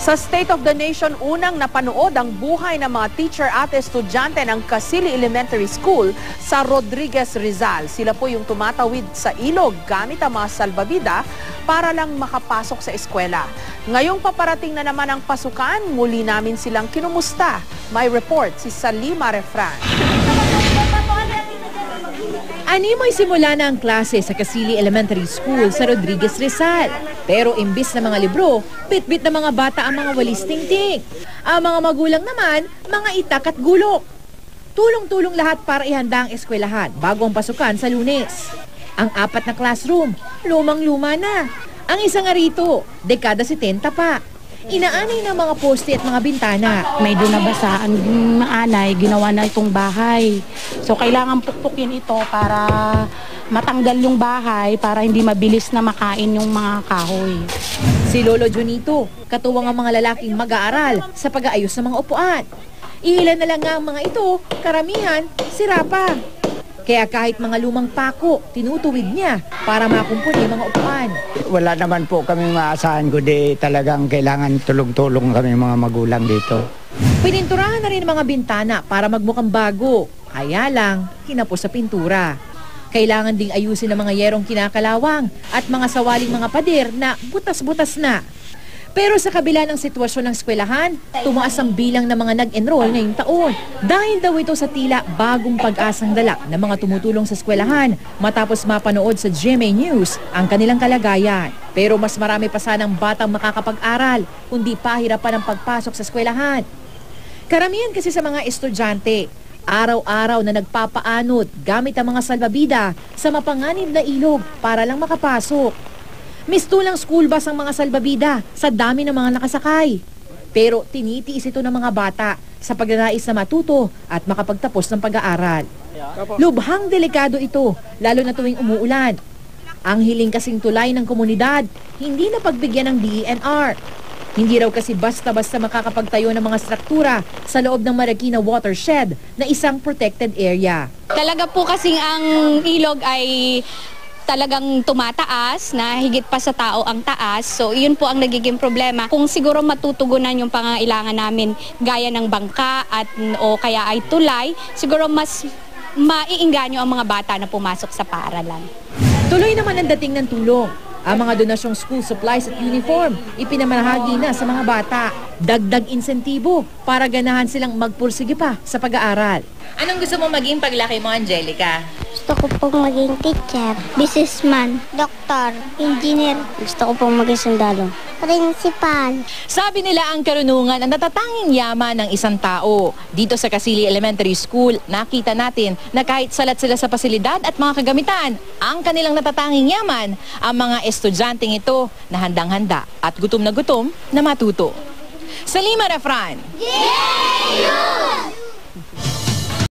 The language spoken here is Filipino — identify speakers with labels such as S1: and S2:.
S1: Sa State of the Nation, unang napanood ang buhay ng mga teacher at estudyante ng Casili Elementary School sa Rodriguez, Rizal. Sila po yung tumatawid sa ilog gamit ang mga salbabida para lang makapasok sa eskwela. Ngayong paparating na naman ang pasukan, muli namin silang kinumusta. May report si Salima Refran.
S2: Animoy simula na ang klase sa Casili Elementary School sa Rodriguez, Rizal. Pero imbis na mga libro, bit-bit na mga bata ang mga walis tingting. Ang mga magulang naman, mga itak at gulok. Tulong-tulong lahat para ihanda ang eskwelahan bago ang pasukan sa Lunes. Ang 4 na classroom, lumang-luma na. Ang isa nga rito, dekada 70 pa. Inaanay ng mga poste at mga bintana.
S3: May doon nabasa ang maanay, ginawa na itong bahay. So kailangan pukpukin ito para matanggal yung bahay para hindi mabilis na makain yung mga kahoy.
S2: Si Lolo Junito, katuwang ang mga lalaking mag-aaral sa pag-aayos ng mga upuan. Ilan na lang nga ang mga ito, karamihan, sira pa. Kaya kahit mga lumang pako, tinutuwid niya para makumpuni yung mga upuan.
S4: Wala naman po kami maasahan, kundi talagang kailangan tulong-tulong kami mga magulang dito.
S2: Pininturahan na rin mga bintana para magmukhang bago. Kaya lang, kinapos sa pintura. Kailangan ding ayusin ang mga yerong kinakalawang at mga sawaling mga pader na butas-butas na. Pero sa kabila ng sitwasyon ng eskwelahan, tumaas ang bilang ng mga nag-enroll ngayong taon. Dahil daw ito sa tila bagong pag-asang dala ng mga tumutulong sa eskwelahan matapos mapanood sa GMA News ang kanilang kalagayan. Pero mas marami pa sanang batang makakapag-aral, kundi pahirapan ang pagpasok sa eskwelahan. Karamihan kasi sa mga estudyante, araw-araw na nagpapaanod gamit ang mga salbabida sa mapanganib na ilog para lang makapasok. Mistulang school bus ang mga salbabida sa dami ng mga nakasakay. Pero tinitiis ito ng mga bata sa pagnanais na matuto at makapagtapos ng pag-aaral. Lubhang delikado ito, lalo na tuwing umuulan. Ang hiling kasing tulay ng komunidad, hindi na pagbigyan ng DENR. Hindi raw kasi basta-basta makakapagtayo ng mga struktura sa loob ng Marikina watershed na isang protected area.
S5: Talaga po kasing ang ilog ay talagang tumataas na higit pa sa tao ang taas. So, yun po ang nagiging problema. Kung siguro matutugunan yung pangailangan namin gaya ng bangka at o kaya ay tulay, siguro mas maiinganyo ang mga bata na pumasok sa paaralan.
S2: Tuloy naman ang dating ng tulong. Ang mga donasyong school supplies at uniform, ipinamanahagi na sa mga bata. Dagdag insentibo para ganahan silang magpursige pa sa pag-aaral.
S6: Anong gusto mo maging paglaki mo, Angelica?
S7: Gusto ko pong maging teacher, businessman, doktor, engineer. Gusto ko pong maging sundalo, principal.
S6: Sabi nila ang karunungan ang natatanging yaman ng isang tao. Dito sa Casili Elementary School, nakita natin na kahit salat sila sa pasilidad at mga kagamitan, ang kanilang natatanging yaman, ang mga estudyanteng ito na handang-handa at gutom na matuto. Salima Refran.
S7: Yeah!